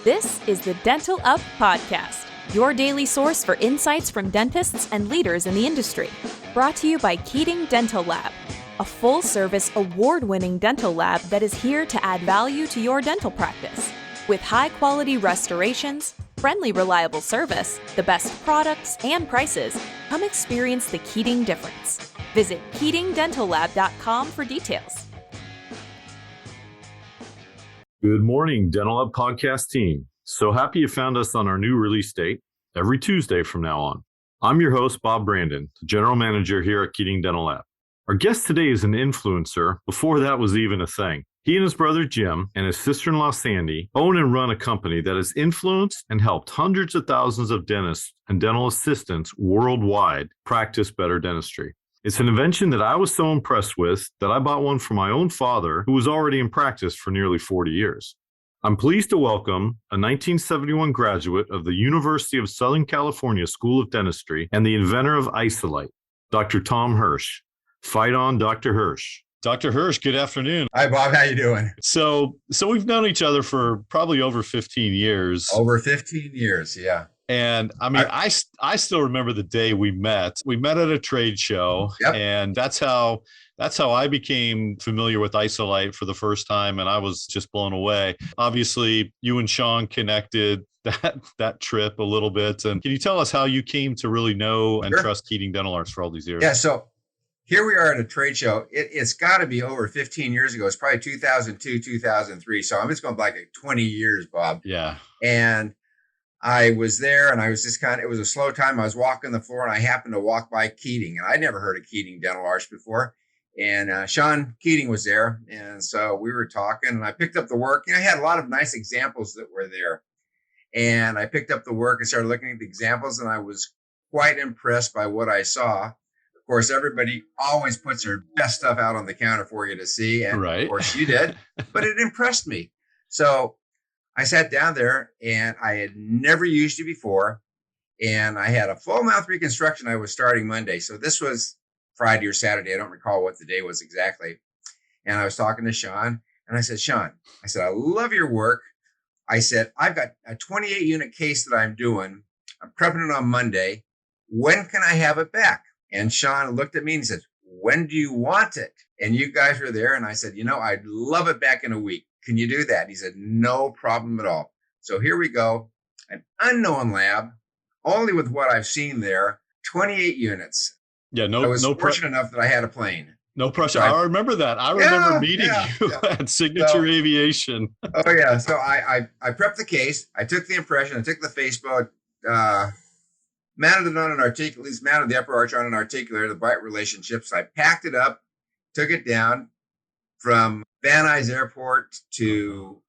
This is the Dental Up Podcast, your daily source for insights from dentists and leaders in the industry. Brought to you by Keating Dental Lab, a full-service, award-winning dental lab that is here to add value to your dental practice. With high-quality restorations, friendly, reliable service, the best products and prices, come experience the Keating difference. Visit KeatingDentalLab.com for details. Good morning, Dental Up Podcast team. So happy you found us on our new release date, every Tuesday from now on. I'm your host, Bob Brandon, the General Manager here at Keating Dental Lab. Our guest today is an influencer before that was even a thing. He and his brother Jim and his sister-in-law Sandy own and run a company that has influenced and helped hundreds of thousands of dentists and dental assistants worldwide practice better dentistry. It's an invention that I was so impressed with that I bought one for my own father, who was already in practice for nearly 40 years. I'm pleased to welcome a 1971 graduate of the University of Southern California School of Dentistry and the inventor of Isolite, Dr. Tom Hirsch. Fight on, Dr. Hirsch. Dr. Hirsch, good afternoon. Hi, Bob. How you doing? So we've known each other for probably over 15 years. Over 15 years, yeah. And I mean, I still remember the day we met. We met at a trade show, yep. And that's how I became familiar with Isolite for the first time, and I was just blown away. Obviously, you and Sean connected that trip a little bit. And can you tell us how you came to really know and trust Keating Dental Arts for all these years? Yeah, so here we are at a trade show. It's got to be over 15 years ago. It's probably 2002, 2003. So I'm just going back like 20 years, Bob. Yeah. And I was there and I was just it was a slow time. I was walking the floor and I happened to walk by Keating, and I'd never heard of Keating Dental Arts before. And Sean Keating was there. And so we were talking and I picked up the work. I had a lot of nice examples that were there. And I picked up the work and started looking at the examples, and I was quite impressed by what I saw. Of course, everybody always puts their best stuff out on the counter for you to see. And right. Of course you did, but it impressed me. So I sat down there and I had never used it before. And I had a full mouth reconstruction. I was starting Monday. So this was Friday or Saturday. I don't recall what the day was exactly. And I was talking to Sean and I said, Sean, I love your work. I said, I've got a 28 unit case that I'm doing. I'm prepping it on Monday. When can I have it back? And Sean looked at me and he said, when do you want it? And you guys were there. And I said, I'd love it back in a week. Can you do that? He said, no problem at all. So here we go. An unknown lab, only with what I've seen there, 28 units. Yeah, I was fortunate enough that I had a plane. No pressure. So I remember that. I remember meeting you at Signature Aviation. Oh, yeah. So I prepped the case. I took the impression. I took the Facebook, mounted it on an articulator, at least mounted the upper arch on an articulator, the bright relationships. I packed it up, took it down from Van Nuys Airport to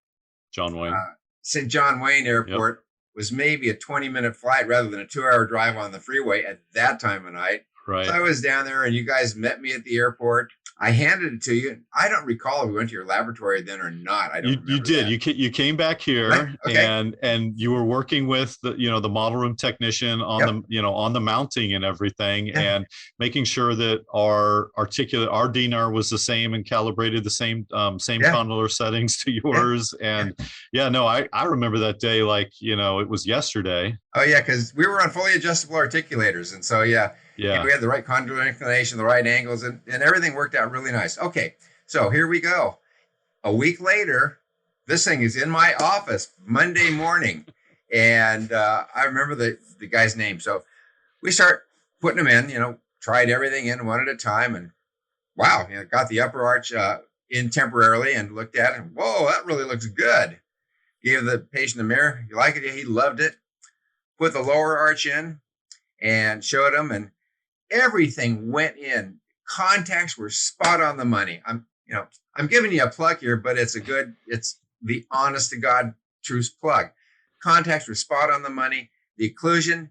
John Wayne. St. John Wayne Airport. Was maybe a 20-minute flight rather than a 2-hour drive on the freeway at that time of night. Right. So I was down there and you guys met me at the airport. I handed it to you. I don't recall if we went to your laboratory then or not. I don't. You did. That. You came back here, right? Okay. and you were working with the model room technician on on the mounting and everything, and making sure that our DNR was the same and calibrated the same condylar settings to yours. And I remember that day like it was yesterday. Oh yeah, because we were on fully adjustable articulators, and so yeah. And we had the right condylar inclination, the right angles, and everything worked out really nice. Okay, so here we go. A week later, this thing is in my office Monday morning. And I remember the guy's name. So we start putting them in, tried everything in one at a time. And wow, got the upper arch in temporarily and looked at it. And, whoa, that really looks good. Gave the patient a mirror. You like it? Yeah, he loved it. Put the lower arch in and showed him. And everything went in. Contacts were spot on the money. I'm giving you a plug here, but it's the honest to God truth plug. Contacts were spot on the money. The occlusion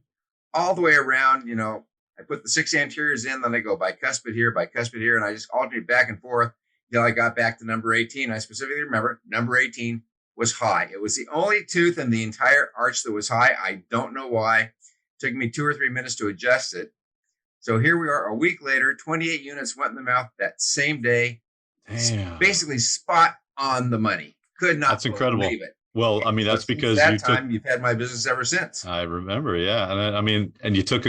all the way around, I put the 6 anteriors in, then I go bicuspid here, and I just alternate back and forth until I got back to number 18. I specifically remember number 18 was high. It was the only tooth in the entire arch that was high. I don't know why. It took me 2 or 3 minutes to adjust it. So here we are a week later, 28 units went in the mouth that same day. Damn. Basically spot on the money. Could not That's incredible. believe it. Well, I mean, that's because you've had my business ever since. I remember. Yeah. And I mean, and you took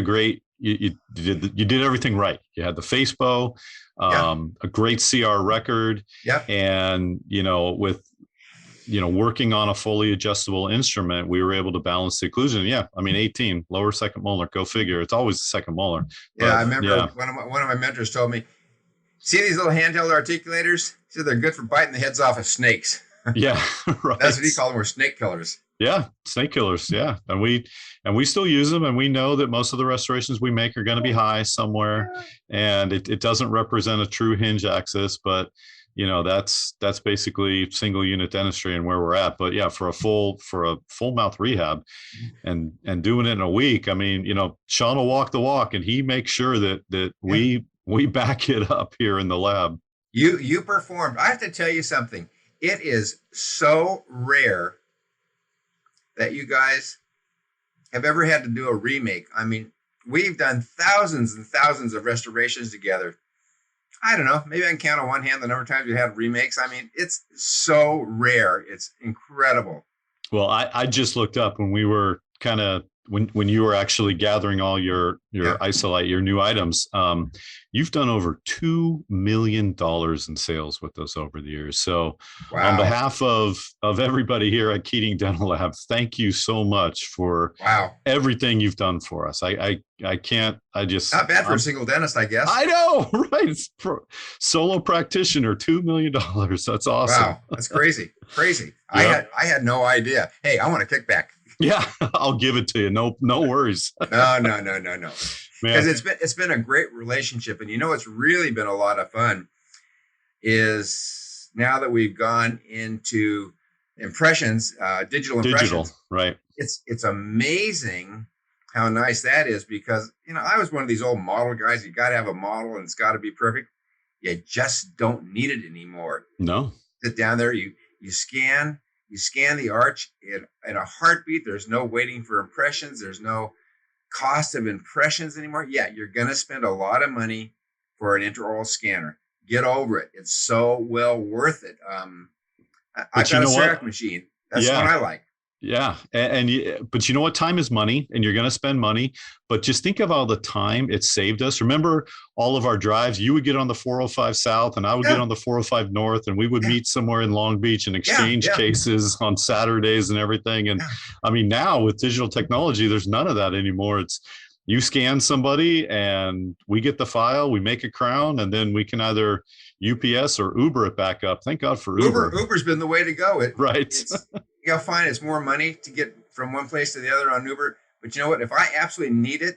you did everything right. You had the FaceBow, a great CR record. Yeah. And, with, working on a fully adjustable instrument, we were able to balance the occlusion. Yeah. I mean, 18 lower second molar, go figure. It's always the second molar. Yeah. I remember one of my mentors told me, see these little handheld articulators? He said they're good for biting the heads off of snakes. Yeah, right. That's what he called them, were snake killers. Yeah, snake killers. Yeah, and we still use them, and we know that most of the restorations we make are going to be high somewhere, and it doesn't represent a true hinge axis, but that's basically single unit dentistry and where we're at. But yeah, for a full mouth rehab, and doing it in a week, I mean, Sean will walk the walk, and he makes sure that we back it up here in the lab. You performed. I have to tell you something. It is so rare that you guys have ever had to do a remake. I mean, we've done thousands and thousands of restorations together. I don't know, maybe I can count on one hand the number of times we had remakes. I mean, it's so rare. It's incredible. Well, I just looked up when we were when you were actually gathering all your Isolite, your new items. You've done over $2 million in sales with us over the years. So on behalf of everybody here at Keating Dental Lab, thank you so much for everything you've done for us. I just not bad for a single dentist, I guess. I know, right? It's solo practitioner, $2 million. That's awesome. Wow, that's crazy. Yeah. I had no idea. Hey, I want a kickback. Yeah, I'll give it to you. No worries. No. Because it's been a great relationship, and it's really been a lot of fun. Is now that we've gone into impressions, digital impressions, right? It's amazing how nice that is, because I was one of these old model guys. You got to have a model, and it's got to be perfect. You just don't need it anymore. No, sit down there, you scan. You scan the arch in a heartbeat. There's no waiting for impressions. There's no cost of impressions anymore. Yeah, you're going to spend a lot of money for an intraoral scanner. Get over it. It's so well worth it. I've got a CEREC machine. That's the one I like. Yeah. But you know what? Time is money, and you're going to spend money. But just think of all the time it saved us. Remember all of our drives? You would get on the 405 South, and I would get on the 405 North, and we would meet somewhere in Long Beach and exchange cases on Saturdays and everything. And I mean, now with digital technology, there's none of that anymore. It's you scan somebody, and we get the file, we make a crown, and then we can either UPS or Uber it back up. Thank God for Uber. Uber's been the way to go. Right. You'll find it's more money to get from one place to the other on Uber. But you know what? If I absolutely need it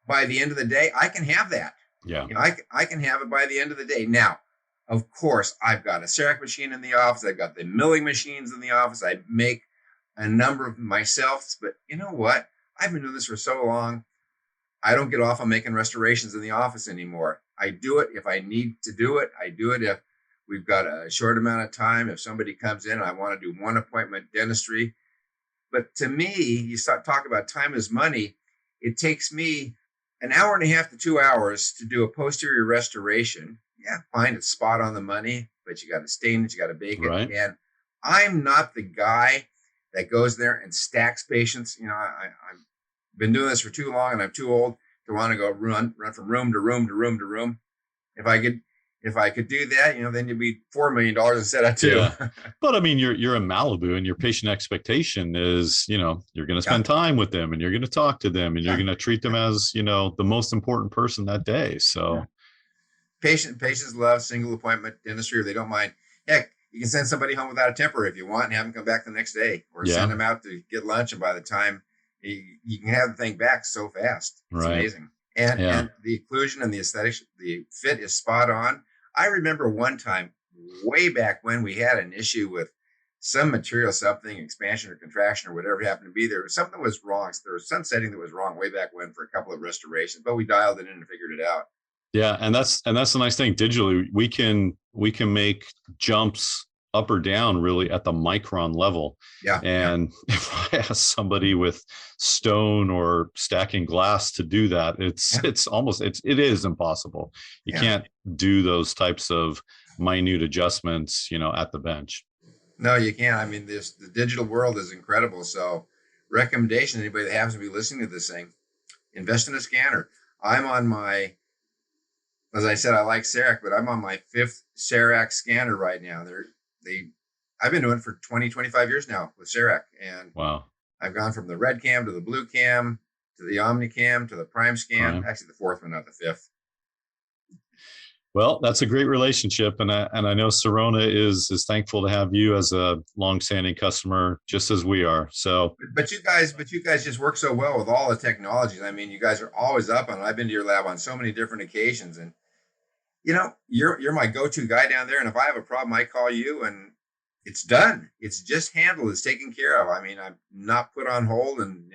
by the end of the day, I can have that. Yeah. I can have it by the end of the day. Now, of course, I've got a CEREC machine in the office. I've got the milling machines in the office. I make a number of myself. But you know what? I've been doing this for so long. I don't get off on making restorations in the office anymore. I do it if I need to do it. I do it if we've got a short amount of time. If somebody comes in and I want to do one appointment dentistry. But to me, you start talking about time is money. It takes me an hour and a half to 2 hours to do a posterior restoration. Yeah, fine, it's spot on the money, but you got to stain it, you got to bake it. Right. And I'm not the guy that goes there and stacks patients. I've been doing this for too long, and I'm too old to want to go run from room to room to room to room. If I could do that, then you'd be $4 million instead of $2 million. Yeah. But I mean, you're in Malibu, and your patient expectation is, you're going to spend time with them, and you're going to talk to them, and you're going to treat them as, the most important person that day. So patients love single appointment dentistry, or they don't mind. Heck, you can send somebody home without a temper if you want, and have them come back the next day, or send them out to get lunch. And by the time you can have the thing back so fast, it's amazing. And the occlusion and the aesthetics, the fit is spot on. I remember one time way back when we had an issue with some material, something, expansion or contraction or whatever it happened to be. There was something that was wrong. So there was some setting that was wrong way back when for a couple of restorations, but we dialed it in and figured it out. Yeah. And that's the nice thing. Digitally, we can make jumps up or down really at the micron level. Yeah. And if I ask somebody with stone or stacking glass to do that, it is impossible. You can't do those types of minute adjustments, at the bench. No, you can't. I mean, the digital world is incredible. So recommendation, anybody that happens to be listening to this thing, invest in a scanner. I'm on my, as I said, I like CEREC, but I'm on my 5th CEREC scanner right now. I've been doing it for 20, 25 years now with CEREC. And wow. I've gone from the red cam to the blue cam to the Omni cam to the Prime scan. Actually, the 4th one, not the 5th. Well, that's a great relationship, and I know Sirona is thankful to have you as a longstanding customer, just as we are. So, but you guys just work so well with all the technologies. I mean, you guys are always up on it. I've been to your lab on so many different occasions, and you're my go-to guy down there. And if I have a problem, I call you, and it's done. It's just handled. It's taken care of. I mean, I'm not put on hold, and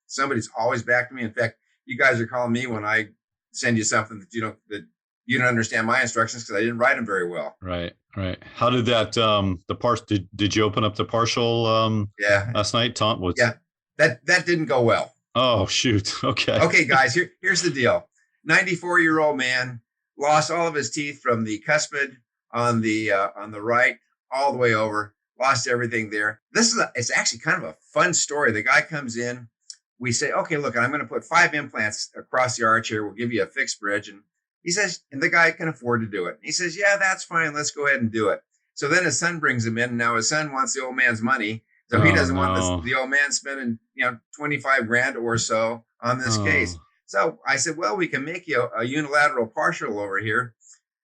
somebody's always back to me. In fact, you guys are calling me when I send you something that you don't understand my instructions because I didn't write them very well. Right. How did that, the parts, did you open up the partial last night, Tom? Yeah, that didn't go well. Oh, shoot. Okay. Okay, guys, here's the deal. 94-year-old man lost all of his teeth from the cuspid on the right all the way over, lost everything there. It's actually kind of a fun story. The guy comes in, we say, okay, look, I'm going to put 5 implants across the arch here. We'll give you a fixed bridge. And he says, and the guy can afford to do it. He says, yeah, that's fine. Let's go ahead and do it. So then his son brings him in. And now his son wants the old man's money. So he doesn't want the old man spending, 25 grand or so on this case. So I said, well, we can make you a unilateral partial over here.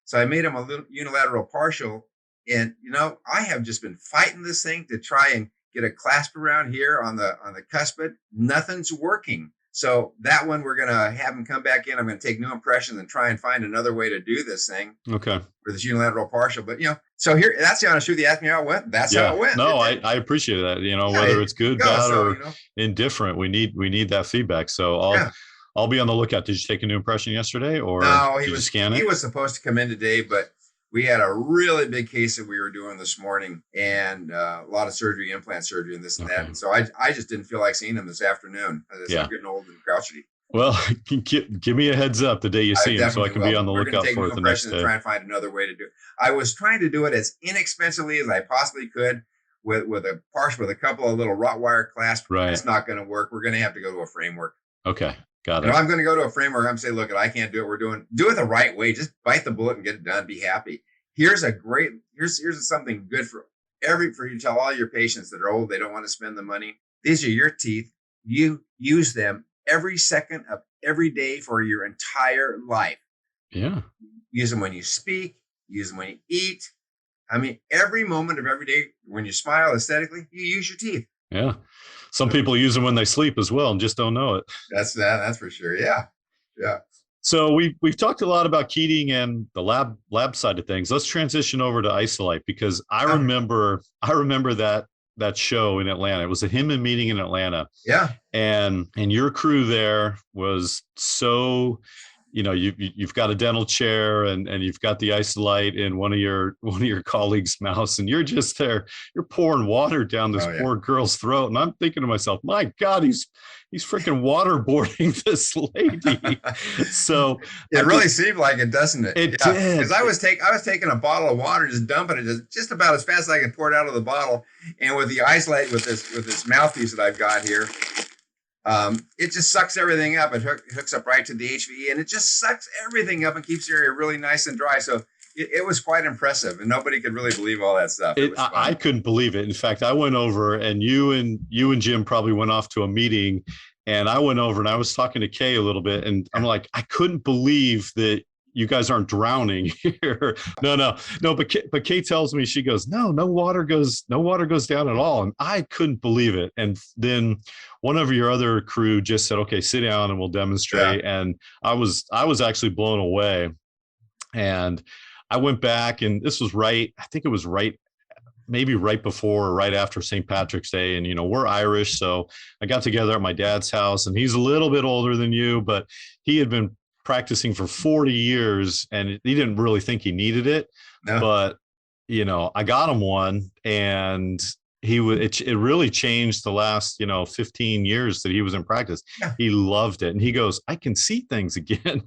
So I made him a little unilateral partial. And, I have just been fighting this thing to try and get a clasp around here on the cuspid. Nothing's working. So that one, we're going to have him come back in. I'm going to take new impressions and try and find another way to do this thing. Okay. For this unilateral partial. But, so here, that's the honest truth. You asked me how it went. That's how it went. No, I appreciate that. Whether it's good, bad, or indifferent, we need that feedback. So I'll be on the lookout. Did you take a new impression yesterday, or no, did you scan it? He was supposed to come in today, but we had a really big case that we were doing this morning, and a lot of surgery, implant surgery, and this and that. And so I just didn't feel like seeing him this afternoon. I'm getting old and grouchy. Well, give me a heads up the day you see him, so I can be on the lookout for it the next day. And try and find another way to do it. I was trying to do it as inexpensively as I possibly could with a partial with a couple of little wrought wire clasps. Right. It's not going to work. We're going to have to go to a framework. Okay. Got it. If I'm going to go to a framework, I'm saying, look, I can't do it. Do it the right way. Just bite the bullet and get it done. Be happy. Here's something good for you to tell all your patients that are old, they don't want to spend the money. These are your teeth. You use them every second of every day for your entire life. Yeah. Use them when you speak, use them when you eat. I mean, every moment of every day, when you smile aesthetically, you use your teeth. Yeah. Some people use them when they sleep as well and just don't know it. That's for sure. Yeah. Yeah. So we've talked a lot about Keating and the lab side of things. Let's transition over to Isolite, because I remember that show in Atlanta. It was a HIMA meeting in Atlanta. Yeah. And your crew there was so, you've got a dental chair and you've got the Isolite in one of your colleagues' mouths, and you're just there, you're pouring water down this poor girl's throat. And I'm thinking to myself, my God, he's freaking waterboarding this lady. So it really seemed like it, doesn't it? It did. Because I was taking a bottle of water, just dumping it just about as fast as I could pour it out of the bottle. And with the Isolite, with this mouthpiece that I've got here, it just sucks everything up. It hooks up right to the HVE, and it just sucks everything up and keeps the area really nice and dry. So it was quite impressive, and nobody could really believe all that stuff. I couldn't believe it. In fact, I went over, and you and Jim probably went off to a meeting, and I went over and I was talking to Kay a little bit, and I'm like, I couldn't believe that you guys aren't drowning here. No. But Kay tells me, she goes, no water goes down at all. And I couldn't believe it. And then one of your other crew just said, okay, sit down and we'll demonstrate. Yeah. And I was actually blown away. And I went back, and this was maybe right before or right after St. Patrick's Day. And, we're Irish. So I got together at my dad's house, and he's a little bit older than you, but he had been practicing for 40 years and he didn't really think he needed it. No. But, I got him one, and it really changed the last, 15 years that he was in practice. Yeah. He loved it. And he goes, I can see things again.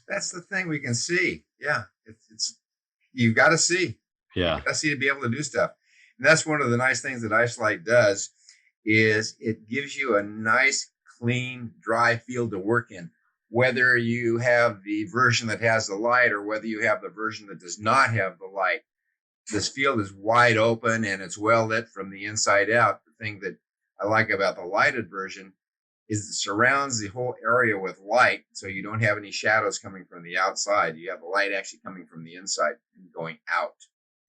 That's the thing, we can see. Yeah. You've got to see. Yeah. You've got to see to be able to do stuff. And that's one of the nice things that Isolite does is it gives you a nice, clean, dry field to work in. Whether you have the version that has the light or whether you have the version that does not have the light, this field is wide open and it's well lit from the inside out. The thing that I like about the lighted version is it surrounds the whole area with light, so you don't have any shadows coming from the outside. You have the light actually coming from the inside and going out.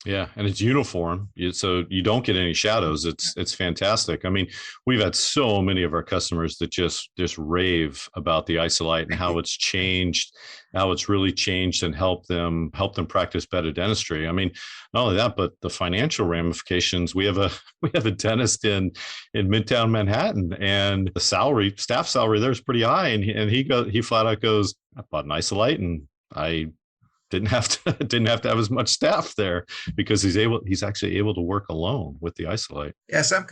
Yeah, and it's uniform, so you don't get any shadows. It's fantastic. I mean, we've had so many of our customers that just rave about the Isolite and how it's changed, how it's really changed and helped them practice better dentistry. I mean, not only that, but the financial ramifications. We have a dentist in Midtown Manhattan, and the staff salary there is pretty high, and he flat out goes, I bought an Isolite and I didn't have to have as much staff there because he's actually able to work alone with the Isolite. Yeah, some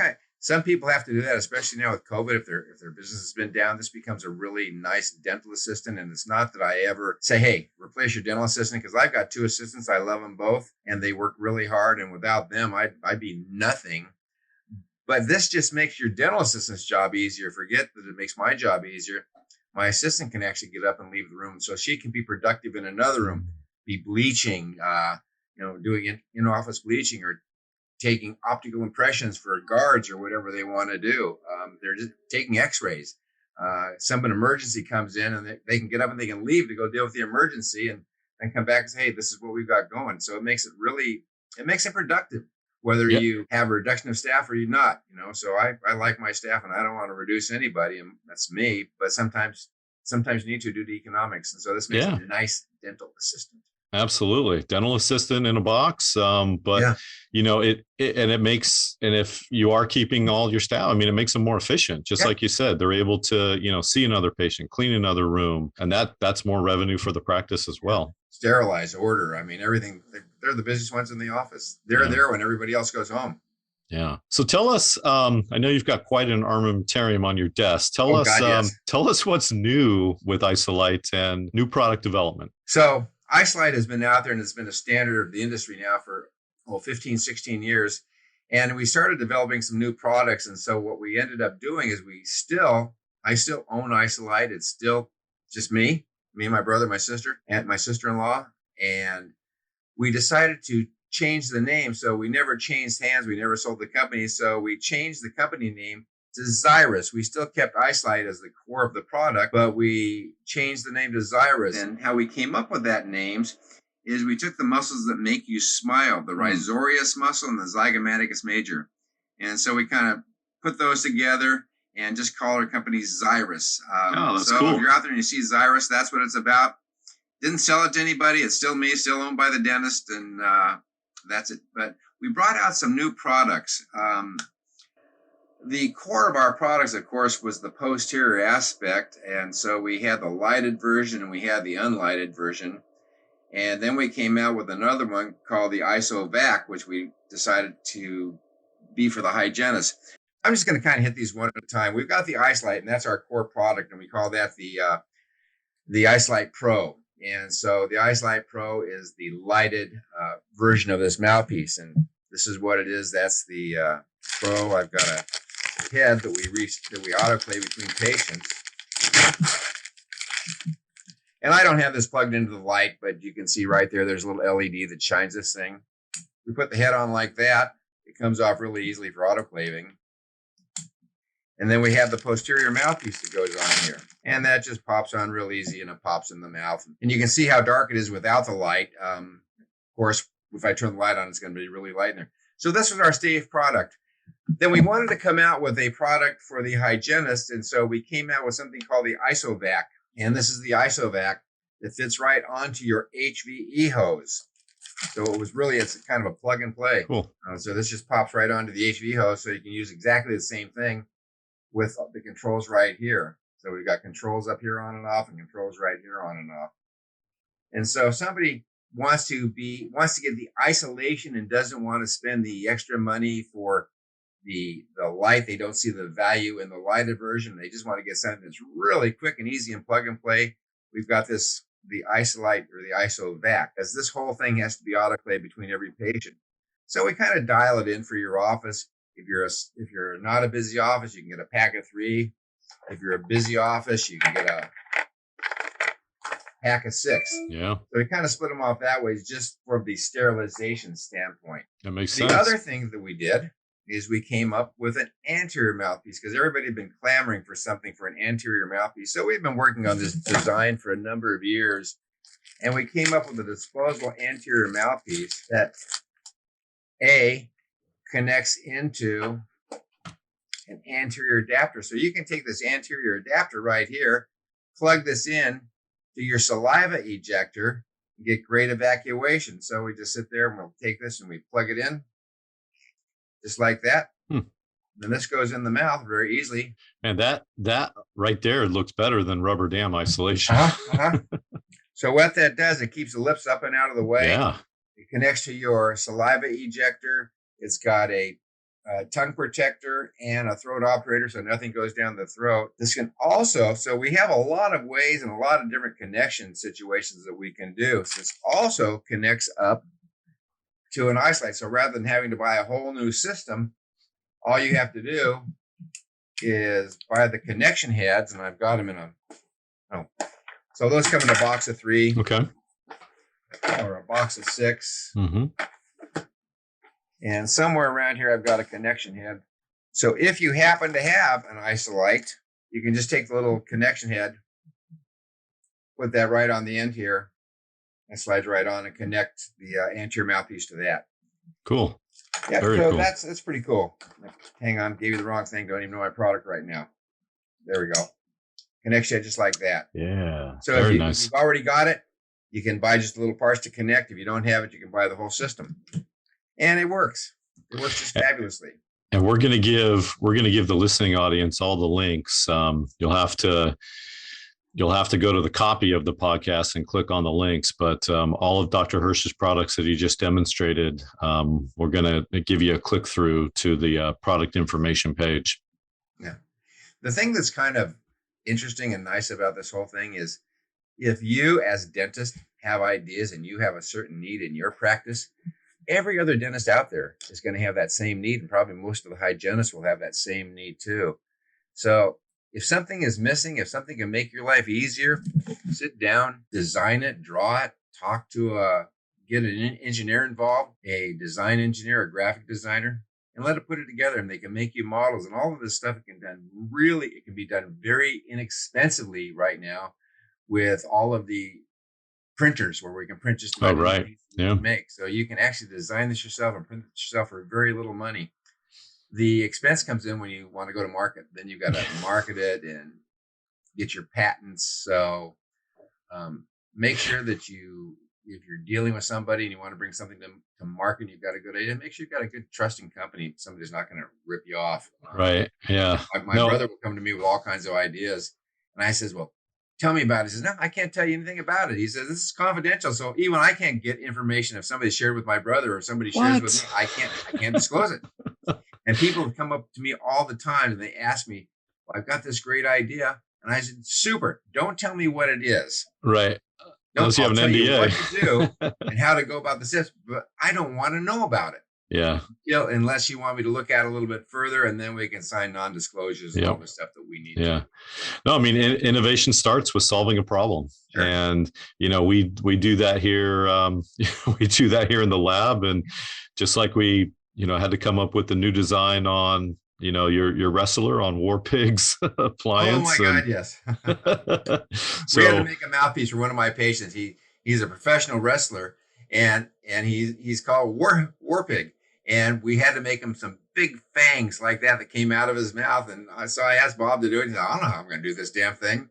people have to do that, especially now with COVID. If their business has been down, this becomes a really nice dental assistant. And it's not that I ever say, hey, replace your dental assistant, because I've got two assistants. I love them both and they work really hard. And without them, I'd be nothing. But this just makes your dental assistant's job easier. Forget that it makes my job easier. My assistant can actually get up and leave the room so she can be productive in another room. Be bleaching, doing in-office bleaching or taking optical impressions for guards or whatever they want to do. They're just taking x-rays. An emergency comes in and they can get up and they can leave to go deal with the emergency and come back and say, hey, this is what we've got going. So it makes it productive, whether you have a reduction of staff or you're not. So I like my staff and I don't want to reduce anybody, and that's me. But sometimes you need to due to economics. And so this makes a nice dental assistant. Absolutely. Dental assistant in a box. It makes, and if you are keeping all your staff, I mean, it makes them more efficient. Just like you said, they're able to, see another patient, clean another room, and that's more revenue for the practice as well. Sterilize, order. I mean, everything. They're the busiest ones in the office. They're there when everybody else goes home. Yeah. So tell us, I know you've got quite an armamentarium on your desk. Tell us what's new with Isolite and new product development. So Isolite has been out there and it's been a standard of the industry now for 15, 16 years. And we started developing some new products. And so what we ended up doing is I still own Isolite. It's still just me and my brother, my sister, and my sister-in-law. And we decided to change the name. So we never changed hands. We never sold the company. So we changed the company name to Zyris. We still kept Isolite as the core of the product, but we changed the name to Zyris. And how we came up with that names is we took the muscles that make you smile, the risorius muscle and the zygomaticus major. And so we kind of put those together and just call our company Zyris. That's cool. If you're out there and you see Zyris, that's what it's about. Didn't sell it to anybody. It's still me, still owned by the dentist, and that's it. But we brought out some new products. The core of our products, of course, was the posterior aspect. And so we had the lighted version and we had the unlighted version. And then we came out with another one called the Isoback, which we decided to be for the hygienist. I'm just going to kind of hit these one at a time. We've got the Isolite, and that's our core product. And we call that the Isolite Pro. And so the Isolite Pro is the lighted version of this mouthpiece. And this is what it is. That's the Pro. I've got a head that we autoclave between patients. And I don't have this plugged into the light, but you can see right there's a little LED that shines this thing. We put the head on like that. It comes off really easily for autoclaving. And then we have the posterior mouthpiece that goes on here. And that just pops on real easy and it pops in the mouth. And you can see how dark it is without the light. Of course, if I turn the light on, it's going to be really light in there. So this was our stave product. Then we wanted to come out with a product for the hygienist. And so we came out with something called the Isoback. And this is the Isoback that fits right onto your HVE hose. So it's kind of a plug and play. Cool. So this just pops right onto the HVE hose. So you can use exactly the same thing with the controls right here. So we've got controls up here on and off and controls right here on and off. And so if somebody wants to get the isolation and doesn't want to spend the extra money for the light, they don't see the value in the lighted version, they just want to get something that's really quick and easy and plug and play, we've got the Isolite or the Isoback, because this whole thing has to be autoclaved between every patient. So we kind of dial it in for your office. If you're not a busy office, you can get a pack of 3. If you're a busy office, you can get a pack of 6. Yeah. So we kind of split them off that way just from the sterilization standpoint. That makes sense. The other thing that we did is we came up with an anterior mouthpiece because everybody had been clamoring for something for an anterior mouthpiece. So we've been working on this design for a number of years, and we came up with a disposable anterior mouthpiece that connects into an anterior adapter. So you can take this anterior adapter right here, plug this in to your saliva ejector, and get great evacuation. So we just sit there and we'll take this and we plug it in just like that. Then this goes in the mouth very easily. And that right there looks better than rubber dam isolation. So what that does, it keeps the lips up and out of the way. Yeah. It connects to your saliva ejector. It's got a tongue protector and a throat operator, so nothing goes down the throat. This can also, so we have a lot of ways and a lot of different connection situations that we can do. So this also connects up to an Isolite. So rather than having to buy a whole new system, all you have to do is buy the connection heads, and I've got them in so those come in a box of 3. Okay. Or a box of 6. Mm-hmm. And somewhere around here, I've got a connection head. So if you happen to have an Isolite, you can just take the little connection head, put that right on the end here, and slides right on and connect the anterior mouthpiece to that. Cool. Yeah, Very so cool. that's pretty cool. Hang on, gave you the wrong thing. Don't even know my product right now. There we go. Connection head just like that. Yeah. So Very if nice. you've already got it, you can buy just the little parts to connect. If you don't have it, you can buy the whole system. And it works. It works just fabulously. And we're going to give the listening audience all the links. You'll have to go to the copy of the podcast and click on the links. But all of Dr. Hirsch's products that he just demonstrated, we're going to give you a click through to the product information page. Yeah. The thing that's kind of interesting and nice about this whole thing is if you as a dentist have ideas and you have a certain need in your practice, every other dentist out there is going to have that same need, and probably most of the hygienists will have that same need too. So if something is missing, if something can make your life easier, sit down, design it, draw it, get an engineer involved, a design engineer, a graphic designer, and let it put it together, and they can make you models. And all of this stuff it can be done very inexpensively right now with all of the printers where we can print just about anything you make. So you can actually design this yourself and print it yourself for very little money. The expense comes in when you want to go to market. Then you've got to market it and get your patents. So make sure that if you're dealing with somebody and you want to bring something to market, you've got a good idea. Make sure you've got a good trusting company. Somebody's not going to rip you off. Right. Yeah. My brother will come to me with all kinds of ideas. And I says, well, tell me about it. He says, no, I can't tell you anything about it. He says, this is confidential. So even I can't get information if somebody shared with my brother or somebody shares with me. I can't disclose it. And people have come up to me all the time and they ask me, well, I've got this great idea. And I said, super, don't tell me what it is. Right. Unless you have an NDA. What to do and how to go about the steps, but I don't want to know about it. Yeah. Unless you want me to look at it a little bit further, and then we can sign non-disclosures and all the stuff that we need. Yeah. No, I mean, innovation starts with solving a problem. Sure. And, we do that here. We do that here in the lab. And just like we, had to come up with the new design on, your wrestler on War Pigs appliance. Oh my God, yes. We had to make a mouthpiece for one of my patients. He's a professional wrestler, and he's called War Pig. And we had to make him some big fangs like that came out of his mouth. And so I asked Bob to do it. He said, I don't know how I'm going to do this damn thing.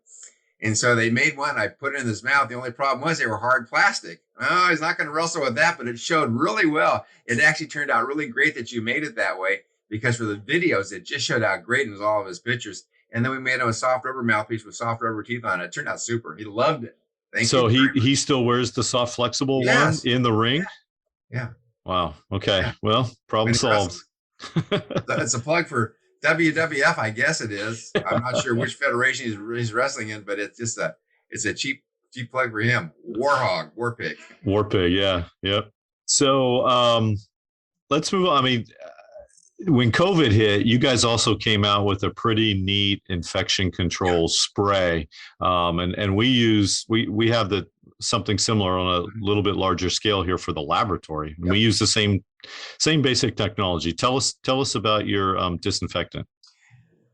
And so they made one. I put it in his mouth. The only problem was they were hard plastic. Oh, he's not going to wrestle with that, but it showed really well. It actually turned out really great that you made it that way, because for the videos, it just showed out great in all of his pictures. And then we made him a soft rubber mouthpiece with soft rubber teeth on it. It turned out super. He loved it. So he still wears the soft flexible one in the ring? Yeah. Wow. Okay. Yeah. Well, problem solved. It's a plug for WWF, I guess it is. I'm not sure which federation he's wrestling in, but it's a cheap plug for him. War Pig. War Pig. Yeah. Yep. So, let's move on. I mean, when COVID hit, you guys also came out with a pretty neat infection control spray. And we have something similar on a little bit larger scale here for the laboratory. And we use the same basic technology. Tell us about your disinfectant.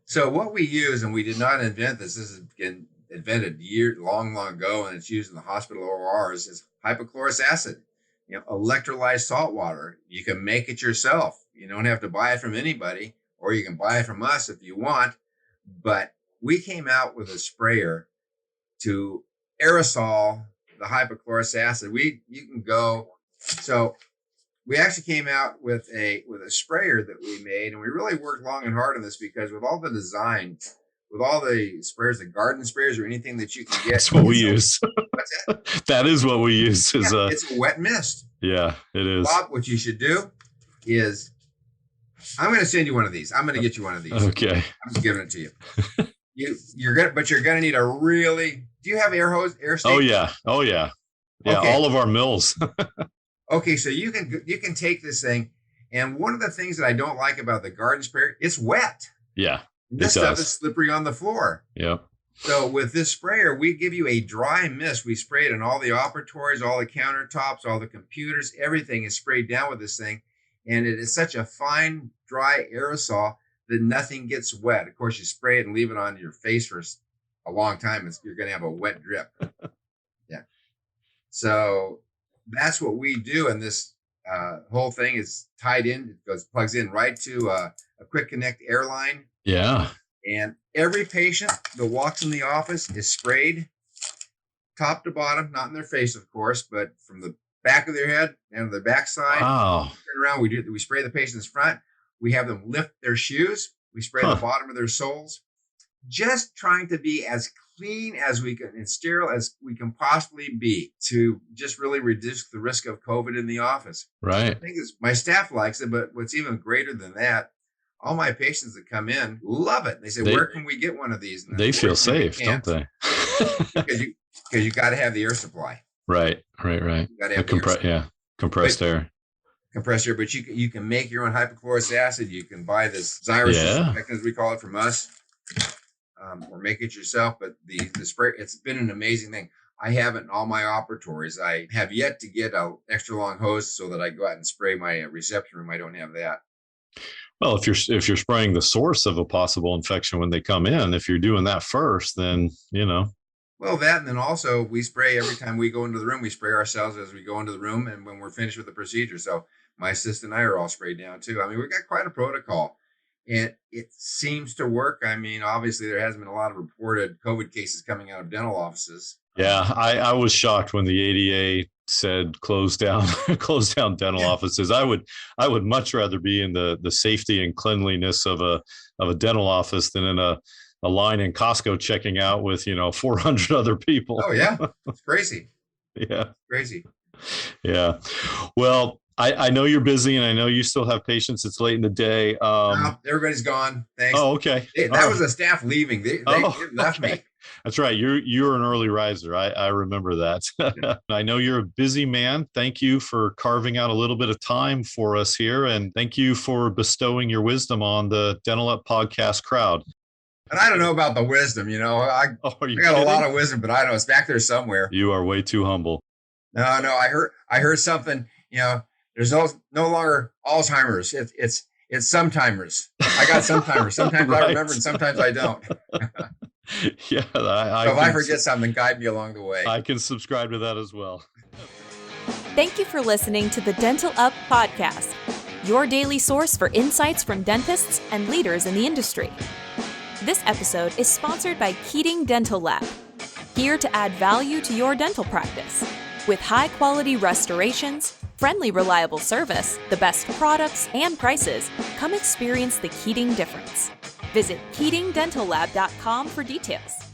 So what we use, and we did not invent this has been invented long ago, and it's used in the hospital ORs, is hypochlorous acid, electrolyzed salt water. You can make it yourself. You don't have to buy it from anybody, or you can buy it from us if you want. But we came out with a sprayer to aerosol the hypochlorous acid. You can go. So we actually came out with a sprayer that we made, and we really worked long and hard on this because with all the design, with all the sprayers, the garden sprayers or anything that you can get. That's what we use. What's that? That is what we use. It's a wet mist. Yeah, it is. Bob, what you should do is, I'm going to send you one of these. I'm going to get you one of these. Okay. I'm just giving it to you. You're gonna need a really. Do you have air hose, air station? Oh yeah. Yeah, okay. All of our mills. Okay, so you can take this thing, and one of the things that I don't like about the garden sprayer, it's wet. Yeah. This stuff is slippery on the floor. Yeah. So with this sprayer, we give you a dry mist. We spray it in all the operatories, all the countertops, all the computers, everything is sprayed down with this thing. And it is such a fine, dry aerosol that nothing gets wet. Of course, you spray it and leave it on your face for a long time. You're going to have a wet drip. Yeah. So that's what we do. And this whole thing is tied in. It plugs in right to a quick connect airline. Yeah. And every patient that walks in the office is sprayed top to bottom, not in their face, of course, but from the back of their head and the back side. Wow. Turn around. We spray the patient's front. We have them lift their shoes. We spray the bottom of their soles. Just trying to be as clean as we can and sterile as we can possibly be to just really reduce the risk of COVID in the office. Right. The thing is, my staff likes it, but what's even greater than that, all my patients that come in love it. They say, where can we get one of these? They feel safe, don't they? Because you got to have the air supply. Right. You got to have compressed air. Compressed air, but you can make your own hypochlorous acid. You can buy this Zyris Infection, as we call it, from us, or make it yourself. But the spray, it's been an amazing thing. I have it in all my operatories. I have yet to get an extra long hose so that I go out and spray my reception room. I don't have that. Well, if you're spraying the source of a possible infection when they come in, if you're doing that first, then Well, that, and then also we spray every time we go into the room. We spray ourselves as we go into the room, and when we're finished with the procedure. So my assistant and I are all sprayed down too. I mean, we've got quite a protocol, and it seems to work. I mean, obviously there hasn't been a lot of reported COVID cases coming out of dental offices. Yeah, I was shocked when the ADA said close down dental offices. I would much rather be in the safety and cleanliness of a dental office than in a line in Costco checking out with 400 other people. Oh yeah, it's crazy. Yeah, crazy. Yeah. Well, I know you're busy, and I know you still have patients. It's late in the day. No, everybody's gone. Thanks. Oh, okay. That was the staff leaving. They left me. That's right. You're an early riser. I remember that. Yeah. I know you're a busy man. Thank you for carving out a little bit of time for us here, and thank you for bestowing your wisdom on the Dental Up podcast crowd. And I don't know about the wisdom. I got a lot of wisdom, but I don't know, it's back there somewhere. You are way too humble. No. I heard something. There's no longer Alzheimer's. It's sometimers. I got sometimers. Sometimes right. I remember, and sometimes I don't. Yeah. So if I forget something, guide me along the way. I can subscribe to that as well. Thank you for listening to the Dental Up podcast, your daily source for insights from dentists and leaders in the industry. This episode is sponsored by Keating Dental Lab, here to add value to your dental practice. With high-quality restorations, friendly, reliable service, the best products and prices, come experience the Keating difference. Visit KeatingDentalLab.com for details.